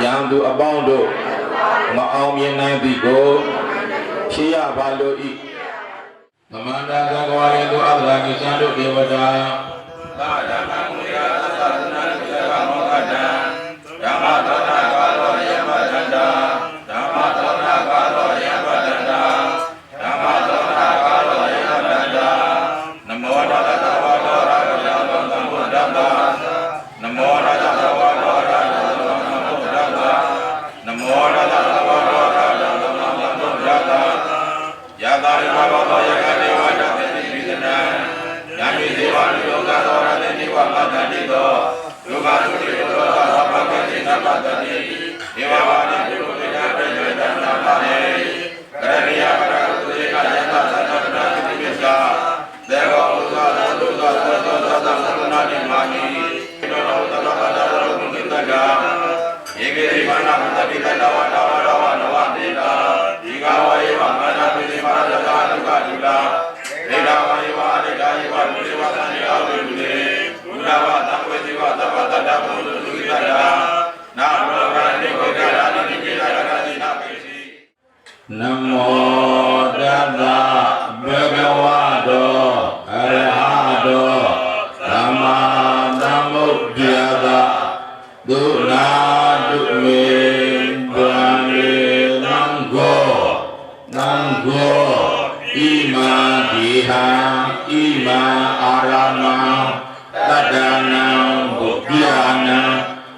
Yangdu abound မအောင်မြင်နိုင်သည်ကိုဖြစ်ရပါလို့ဤသမန္တာသံဃာရေသူအတ္တရာကိသံတို့ဒေဝတာသာဓမ္မမူရာသသနာကိသမောကတံဓမ္မသောတာကာလောယမတန္တာဓမ္မသောတာကာလောယမတန္တာဓမ္မသောတာကာလောယမတန္တာနမောတတ္တဝါဒောရာဂယံသမ္ဗုဒ္ဓံနမောတတ္တဝါဒောရာဂယံသမ္ဗုဒ္ဓံနမောတတ္တဝါဒောရာဂယံသမ္ဗုဒ္ဓံယတာရိဘဘောသောယကဒေဝတတေတိပိသနံယံမိဒေဝလူလောကသောရတေတိဝမတ္တတိသောလူကသုတိသောသဗ္ဗကေတိနမတ္တတိဒေဝဝါတိပုရိယပြေယတနာပါရေကရဏိယပရကုသေကယတသတ္တနာတိပိစ္ဆာဒေဝဥဇာသုဇာသောသောသတ္တနာတိမာဟိတောရောတတဘာဒရောကုသတ္တယေကေရိမနာမတ္တိတတဝါဒဝါဒဝါနဝတေတာဒီဃဝေဝမနာပိစိမာရတဒုက္ခဒုလာဒေဒဝေဝအတေကာယေဝဒုဒေဝသံဃာဝေဒုလေဘုရားဝသံဝေတိဝသဗ္ဗတတ္တဘုဒ္ဓသုခိတ္တနာမောရဏိဝေကရာတိပိဒါရကတိနာပိစီနမောတတ္တဘဂဝတောအရဟတောသမ္မာသမ္ဗုဒ္ဓယတသုနာတုမေဗံလေသံဃောသံဃောဣမံဒီဟံဣမံအာရမံတတ္တနံဘုဒ္ဓယာနံ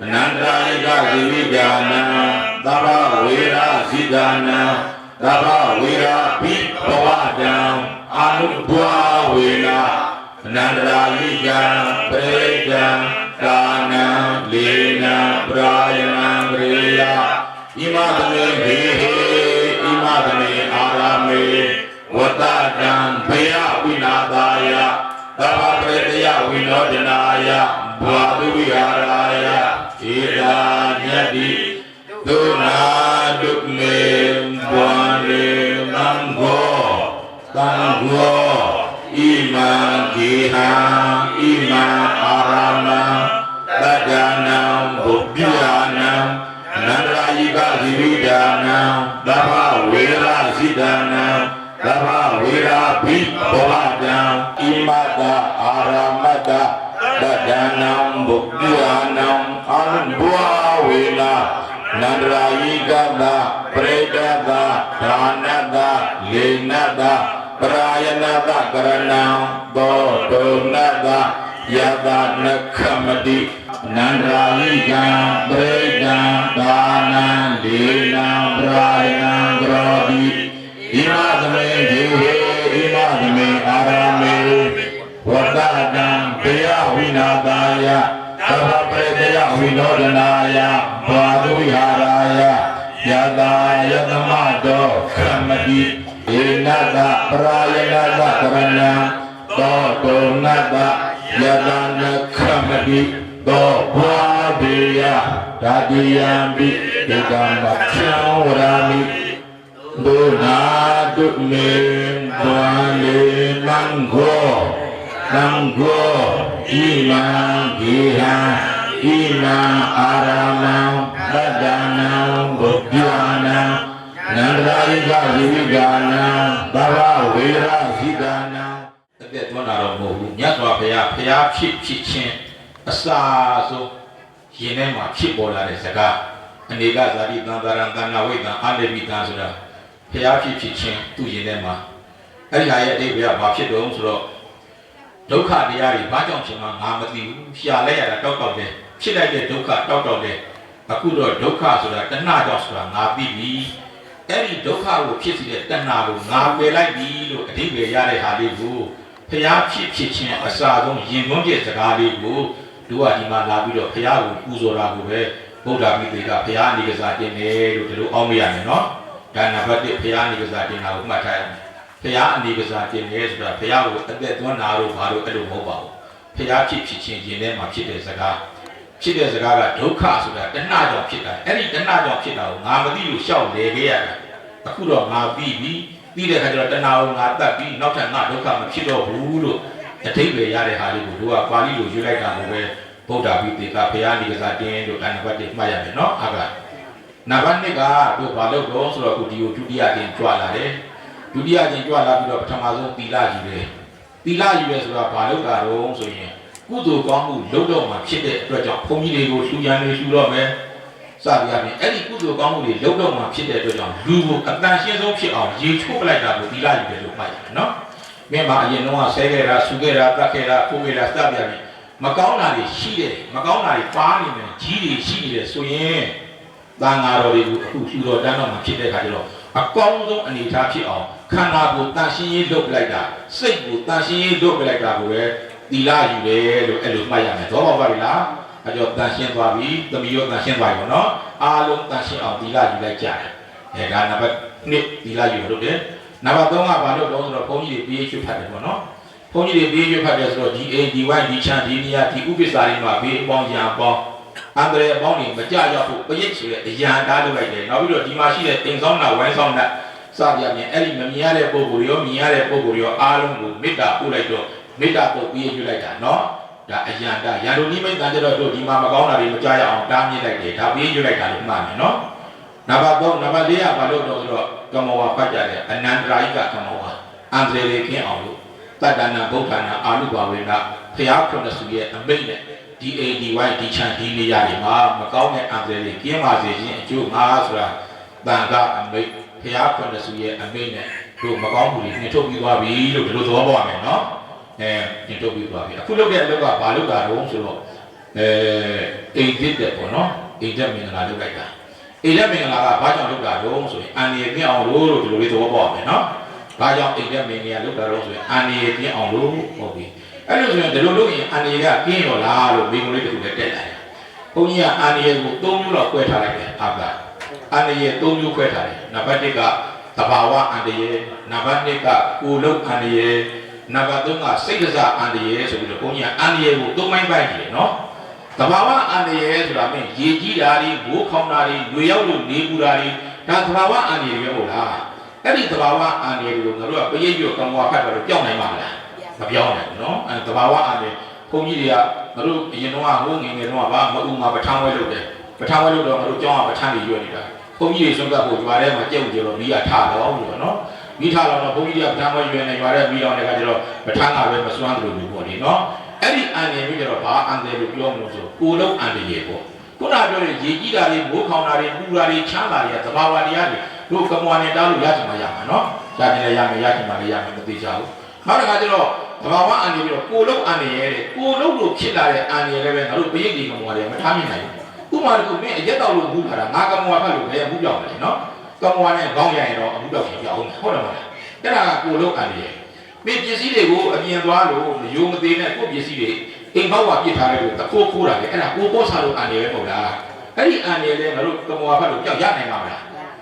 အနန္တရိကဇိဝိကာနံသဗ္ဗဝေရဇိကာနံသဗ္ဗဝေရဘိဘဝတံအာနုဘဝေနအနန္တရိကံပရိဒံကာနံလေနံပရာယနံရေယဣမသမေဟေဟေဣမသမေအာရမေဝတ္တတံဘယဝိနာသာယသဗ္ဗပရိတယဝိနောဒနာယဘဝတုဝိဟာရာယဧတာညတ္တိသုနာတုမေဘဝလေသံဃောသံဃောဣမံခေဟံဣမံအာရမံတတ္တနံဘုဒ္ဓယာနံအနန္တရာယိကဇိဝိဒါနံသဗ္ဗဝေရဇိဒါနံသဗ္ဗဝေရာဘိဘဝတံဣမတအာရမတတတ္တနံဘုဒ္ဓယာနံအနုဘဝေနနန္တရာယိကတပရိဒတဒါနတလေနတပရာယနတကရဏံသောတုနတယတနခမတိနန္ဒရာယိကံပရိဒံဒါနံလေနံပရာယနံကရောတိဣမသမေဒေဟေဣမသမေအာရမေဝတ္တတံဘေယဝိနာသာယသဗ္ဗပရိတယဝိနောဒနာယဘာဒုဝိဟာရာယယတာယတမတောခမတိဧနတပရာယနတကရဏံသောတုနတယတနခမတိသောဘာဒေယဓာတိယံပိဒေကံမချံဝရာမိဒုနာတုမေဘဝလေသံဃောသံဃောဣမံဂေဟံဣမံအာရမံတတ္တနံဘုဒ္ဓယာနံနန္ဒရာယိကဇိဝိကာနံသဗ္ဗဝေရဇိကာနံအသက်သွန်းတာတော့မဟုတ်ဘူးမြတ်စွာဘုရားဖျားဖြစ်ချင်းအစာဆုံးရင်ထဲမှာဖြစ်ပေါ်လာတဲ့စကားအနေကဇာတိတံတာရံတဏ္ဍဝိတံအာနိမိတံဆိုတာဖျားဖြစ်ချင်းသူ့ရင်ထဲမှာအဲ့ဒီဟာရဲ့အတိတ်ကဘာဖြစ်တော့ဆိုတော့ဒုက္ခတရားတွေဘာကြောင့်ဖြစ်မှငါမသိဘူးရှာလဲရတာတောက်တောက်တယ်ဖြစ်လိုက်တဲ့ဒုက္ခတောက်တောက်တယ်အခုတော့ဒုက္ခဆိုတာတဏှာကြောင့်ဆိုတာငါသိပြီအဲ့ဒီဒုက္ခကိုဖြစ်စေတဲ့တဏှာကိုငါပယ်လိုက်ပြီလို့အဓိပ္ပာယ်ရတဲ့ဟာလေးကိုဖျားဖြစ်ချင်းအစာဆုံးရင်သွန်းပြစကားလေးကိုတို့ကဒီမှာလာပြီးတော့ဖျားကိုပူဇော်တာကိုပဲဗုဒ္ဓမိသေကဖျားအနေကစားတင်တယ်လို့ဒီလိုအောက်မရမယ်နော်ဒါနံပါတ်1ဖျားအနေကစားတင်တာကိုမှတ်ထားရမယ်ဖျားအနေကစားတင်တယ်ဆိုတာဖျားကိုအသက်သွန်းတာလို့ဘာလို့အဲ့လိုမဟုတ်ပါဘူးဖျားဖြစ်ချင်းရင်ထဲမှာဖြစ်တဲ့စကားဖြစ်တဲ့စကားကဒုက္ခဆိုတာတဏှာကြောင့်ဖြစ်တာအဲ့ဒီတဏှာကြောင့်ဖြစ်တာကိုငါမသိလို့ရှောက်လေခဲ့ရတာအခုတော့ငါပြီးပြီပြီးတဲ့အခါကျတော့တဏှာကိုငါတတ်ပြီးနောက်ထပ်ငါဒုက္ခမဖြစ်တော့ဘူးလို့အထိပ္ပယ်ရတဲ့ဟာလေးကိုတို့ကပါဠိလိုရွေးလိုက်တာကိုပဲဗုဒ္ဓဘိသေကဘုရားနိဂဇာတင်းတို့ဒါနံပါတ်1မှတ်ရမယ်နော်အာက နံပါတ်2ကတို့ဘာလို့တော့ဆိုတော့အခုဒီကိုဒုတိယကျင်းကြွလာတယ်ဒုတိယကျင်းကြွလာပြီးတော့ပထမဆုံးသီလယူတယ်သီလယူရဲဆိုတာဘာလို့ကတော့ဆိုရင်ကုသိုလ်ကောင်းမှုလုပ်တော့မှဖြစ်တဲ့အတွက်ကြောင့်ဘုန်းကြီးတွေကိုလှူရန်တွေလှူတော့မယ်စသည်အပြင်အဲ့ဒီကုသိုလ်ကောင်းမှုတွေလုပ်တော့မှဖြစ်တဲ့အတွက်ကြောင့်လူကိုအတန်ရှင်းဆုံးဖြစ်အောင်ရေချိုးပလိုက်တာကိုသီလယူတယ်လို့မှတ်ရတယ်နော်မင်းမအရင်တော့ဆဲခဲ့တာဆူခဲ့တာတတ်ခဲ့တာခိုးခဲ့တာစသည်အပြင်မကောင်းတာတွေရှိတယ်မကောင်းတာတွေပါနေတယ်ကြီးတွေရှိနေတယ်ဆိုရင်တန်ဃာတော်တွေကိုအခုလှူတော်တန်းတော့မှဖြစ်တဲ့အခါကျတော့အကောင်းဆုံးအနေအထားဖြစ်အောင်ခန္ဓာကိုယ်တန်ရှင်းရေးလုပ်ပလိုက်တာစိတ်ကိုတန်ရှင်းရေးလုပ်ပလိုက်တာကိုပဲသီလယူတယ်လို့အဲ့လိုမှတ်ရမယ်တော့ပါပြီလားအကျော်တန်ရှင်းသွားပြီသမီးရောတန်ရှင်းသွားပြီပေါ့နော်အားလုံးတန်ရှင်းအောင်သီလယူလိုက်ကြတယ်ဒါနံပါတ်1သီလယူလို့တယ်နံပါတ်3ကဘာလို့တော့ဆိုတော့ဘုန်းကြီးတွေပြေးရွှေ့ဖတ်တယ်ပေါ့နော်ဘုန်းကြီးတွေပြေးရွှေ့ဖတ်တယ်ဆိုတော့ဒီအိမ်ဒီဝိုင်းဒီချမ်းဒီနေရာဒီဥပ္ပစာတွေမှာဘေးအပေါင်းညာပေါင်းအန္တရာယ်အပေါင်းတွေမကြရောက်ဖို့ပရိတ်ဆိုတဲ့အရန်တားလုပ်လိုက်တယ်နောက်ပြီးတော့ဒီမှာရှိတဲ့တင်ဆောင်တာဝိုင်းဆောင်တာစပြမြင်အဲ့ဒီမမြင်ရတဲ့ပုံကိုယ်ရောမြင်ရတဲ့ပုံကိုယ်ရောအားလုံးကိုမေတ္တာပို့လိုက်တော့မေတ္တာပို့ပြီးရွှေ့လိုက်တာနော်ဒါအရန်တာရန်တို့နိမိတ်တန်ကြတော့တို့ဒီမှာမကောင်းတာတွေမကြရအောင်တားမြစ်လိုက်တယ်ဒါပြီးရွှေ့လိုက်တာလို့မှတ်မယ်နော်နံပါတ်3နံပါတ်4ကဘာလို့တော့ဆိုတော့ကမ္မဝါပတ်ကြတယ်အနန္တရာယိကကမ္မဝါအန္တရာယ်တွေခင်းအောင်လို့တတ္တနာဗုဒ္ဓနာအာနုဘာဝေနဖျားခုနှစ်စုရဲ့အမိတ်နဲ့ဒီအိမ်ဒီဝိုင်းဒီချမ်းဒီနေရာတွေမှာမကောင်းတဲ့အန္တရာယ်တွေကင်းပါစေခြင်းအကျိုးငါဆိုတာတန်ခါအမိတ်ဖျားခုနှစ်စုရဲ့အမိတ်နဲ့တို့မကောင်းမှုတွေနှင်ထုတ်ပြီးသွားပြီလို့ဒီလိုသဘောပေါက်ရမယ်နော်နှင်ထုတ်ပြီးသွားပြီအခုလုပ်တဲ့အလုပ်ကဘာလုပ်တာတော့ဆိုတော့အိမ်သစ်တဲ့ပေါ့နော်အိမ်သက်မင်္ဂလာလုပ်လိုက်တာအိမ်သက်မင်္ဂလာကဘာကြောင့်လုပ်တာတော့ဆိုရင်အန္တရာယ်ပြအောင်လို့ဒီလိုလေးသဘောပေါက်ရမယ်နော်ဘာကြောင့်အိမ်သက်မင်္ဂလာလုပ်တာတော့ဆိုရင်အန္တရာယ်ပြအောင်လို့ဟုတ်ပြီအဲ့လိုဆိုရင်ဒီလိုလုပ်ရင်အန္တရာယ်ကကင်းရောလားလို့မိကုံလေးတစ်ခုလည်းတက်လာတယ်ဘုန်းကြီးကအန္တရာယ်ကို3မျိုးလောက်ခွဲထားလိုက်တယ်အာကအန္တရာယ်3မျိုးခွဲထားတယ်နံပါတ်1ကသဘာဝအန္တရာယ်နံပါတ်2ကကိုယ်လုံးအန္တရာယ်နံပါတ်3ကစိတ်ကစားအန္တရာယ်ဆိုပြီးတော့ဘုန်းကြီးကအန္တရာယ်ကို3ပိုင်းပိုင်းနေတယ်နော်သဘာဝအန္တရာယ်ဆိုတာမင်းရေကြီးတာတွေဘိုးခေါင်းတာတွေရွေရောက်လို့နေပူတာတွေဒါသဘာဝအန္တရာယ်ပဲဟုတ်လားအဲ့ဒီသဘာဝအန္တရာယ်ကိုငါတို့ကပရိတ်ရွက်ကံဝါဖတ်တော့ပြောင်းနိုင်မှာလားမပြောင်းနိုင်ဘူးနော်အဲသဘာဝအန္တရာယ်ဘုန်းကြီးတွေကငါတို့အရင်တော့ဟိုငငယ်တော့ဗာမအူမှာပထမ်းဝဲလုပ်တယ်ပထမ်းဝဲလုပ်တော့ငါတို့ကျောင်းကပထမ်းတွေရွက်နေတာဘုန်းကြီးတွေဆုံးကပ်ဖို့ရွာထဲမှာကြက်ဥကြတော့မိရထားတော့လို့နော်မိထားတော့ဘုန်းကြီးတွေကပထမ်းဝဲရွက်နေရွာထဲမိတော့တဲ့ခါကျတော့ပထမ်းကပဲမစွမ်းတယ်လို့ပေါ့ဒီနော်အဲ့ဒီအန္တရာယ်မျိုးကျတော့ဘာအန္တရာယ်လို့ပြောမလို့ဆိုကိုလုံးအန္တရာယ်ပေါ့ခုနပြောတဲ့ရေကြီးတာတွေမိုးခေါင်တာတွေပူတာတွေချမ်းတာတွေကသဘာဝတရားတွေတို့ကမ္မဝါနဲ့တားလို့ရချင်မှရမှာနော်ရချင်လည်းရမယ်ရချင်မှလည်းရမယ်မသိကြဘူးနောက်တစ်ခါကျတော့သဘာဝအန္တရာယ်ပြီးတော့ကိုလုံးအန္တရာယ်တဲ့ကိုလုံးလို့ဖြစ်လာတဲ့အန္တရာယ်လည်းပဲငါတို့ပရိတ်ဒီကမ္မဝါတွေမထားမိနိုင်ဘူးဥပမာတစ်ခုမင်းအရက်တော့လို့ဘူးခါတာငါကမ္မဝါဖတ်လို့လည်းဘူးပြောင်းတယ်နော်ကမ္မဝါနဲ့ခေါင်းရရင်တော့အမှုတော့ဖြစ်ပြောင်းဟုတ်တယ်မလားအဲ့ဒါကကိုလုံးအန္တရာယ်မင်းပစ္စည်းတွေကိုအပြင်သွားလို့မယုံမသေးနဲ့ကိုပစ္စည်းတွေအိမ်ဘောက်ကပြစ်ထားလိုက်လို့တခိုးခိုးတာလေအဲ့ဒါကိုပေါ်စားလို့အန္တရာယ်ပဲမဟုတ်လားအဲ့ဒီအန္တရာယ်လည်းငါတို့ကမ္မဝါဖတ်လို့ပြောင်းရနိုင်မှာမလား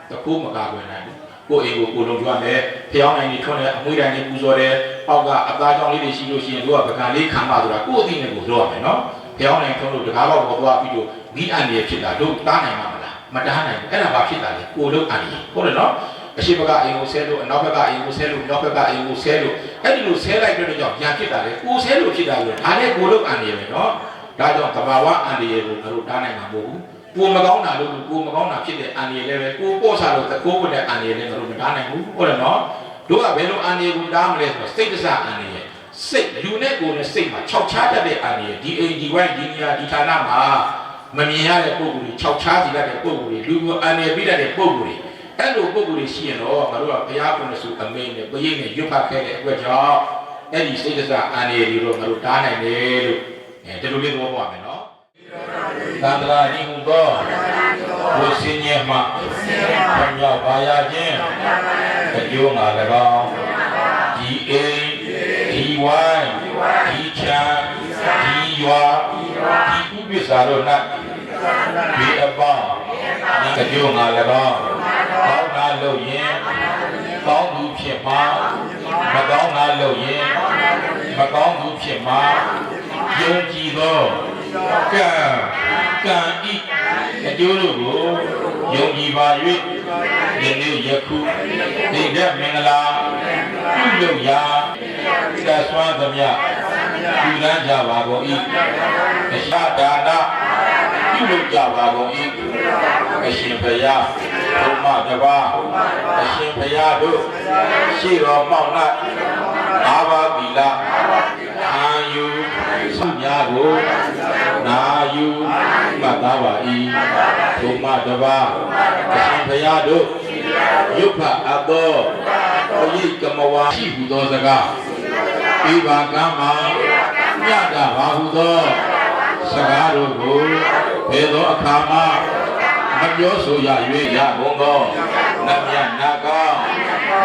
တခိုးမကာကွယ်နိုင်ဘူးကိုအိမ်ကိုလုံးကျွမ်းတယ်ဖျောင်းနိုင်နေထွန်းတယ်အမွှေးတိုင်းနေပူဇော်တယ်အောက်ကအသားကြောင့်လေးတွေရှိလို့ရှိရင်တို့ကပကံလေးခံပါဆိုတာကိုယ့်အသိနဲ့ကိုလုပ်ရမယ်နော်ဖျောင်းနိုင်ထွန်းလို့တကားဘောက်ပေါ်သွားပြီးတော့မိအန္တရာယ်ဖြစ်တာတို့တားနိုင်မှာမလားမတားနိုင်ဘူးအဲ့ဒါဘာဖြစ်တာလဲကိုလုံးအန္တရာယ်ဟုတ်တယ်နော်အရှိဘကအိမ်ကိုဆဲလို့အနောက်ဘကအိမ်ကိုဆဲလို့မြောက်ဘကအိမ်ကိုဆဲလို့အဲ့ဒီလိုဆဲလိုက်တဲ့ကြောင့်ညာဖြစ်တာလေကိုဆဲလို့ဖြစ်တာလို့ဒါနဲ့ကိုလုံးအန္တရာယ်ပဲနော်ဒါကြောင့်သဘာဝအန္တရာယ်ကိုငါတို့တားနိုင်မှာမဟုတ်ဘူးကိုမကောင်းတာလို့ကိုမကောင်းတာဖြစ်တဲ့အန္တရာယ်လည်းပဲကိုပေါ့စားလို့တကိုးဝင်တဲ့အန္တရာယ်လည်းငါတို့မတားနိုင်ဘူးဟုတ်တယ်နော်တို့ကဘယ်လိုအန္တရာယ်ကိုတားမလဲဆိုတော့စိတ်တစအန္တရာယ်စိတ်လူနဲ့ကိုယ်နဲ့စိတ်မှာခြောက်ခြားတတ်တဲ့အန္တရာယ်ဒီအိမ်ဒီဝိုင်းဒီနေရာဒီဌာနမှာမမြင်ရတဲ့ပုံကိုယ်တွေခြောက်ခြားစီတတ်တဲ့ပုံကိုယ်တွေလူကိုအန္တရာယ်ပြီးတတ်တဲ့ပုံကိုယ်တွေအဲ့လိုပုံကိုယ်တွေရှိရင်တော့ငါတို့ကဘုရားကုဏစုအမိန်နဲ့ပရိတ်နဲ့ရွတ်ဖတ်ခဲ့တဲ့အတွက်ကြောင့်အဲ့ဒီစိတ်တစအန္တရာယ်တွေတော့ငါတို့တားနိုင်တယ်လို့ဒီလိုလေးသဘောပေါက်မယ်နော်သန္တရာဤဟူသောဘုစင်းရဲ့မှဘုရားဘာယာခြင်းအကျိုးငါ၎င်းဒီအိမ်ဒီဝိုင်းဒီချမ်းဒီရွာဒီဥပ္ပစာတို့၌ဒီအပေါင်းအကျိုးငါ၎င်းကောင်းတာလို့ရင်ကောင်းသူဖြစ်မှာမကောင်းတာလို့ရင်မကောင်းသူဖြစ်မှာယုံကြည်သောကံဤအကျိုးတို့ကိုယုံကြည်ပါ၍ယနေ့ယခုဒီတဲ့မင်္ဂလာပြုလုပ်ရာသတ်ဆွမ်းသမျှပြုလန်းကြပါကုန်၏အရှဒါနပြု ပြုလုပ်ကြပါကုန်၏အရှင်ဘုရားဘုမတပါအရှင်ဘုရားတို့ရှေ့တော်မောက်၌ငါးပါးသီလအာယုစုများကိုနာယူမှတ်သားပါ၏ဘုမတပါအရှင်ဘုရားတို့ရုပ်ဖတ်အပ်သောဘုရားကမဝါရှိဟုသောစကားဧဘာကမ္မာညတာဘာဟုသောစကားတို့ကိုဘယ်သောအခါမှမပြောဆိုရ၍ရကုန်သောနတ်မြတ်နာကောင်း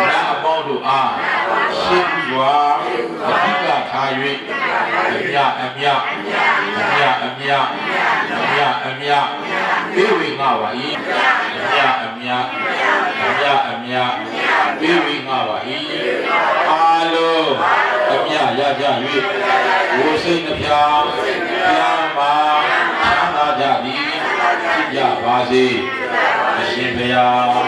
နာအပေါင်းတို့အားရှင်းပြီးစွာအဓိကထား၍အမြအမြပြေဝေငါပါ၏အမြပြေဝေငါပါ၏အားလုံးအမြရကြ၍ဝိစိတ်နှပြပြန်ပါချမ်းသာကြသည်ဖြစ်ကြပါစေအရှင်ဘုရား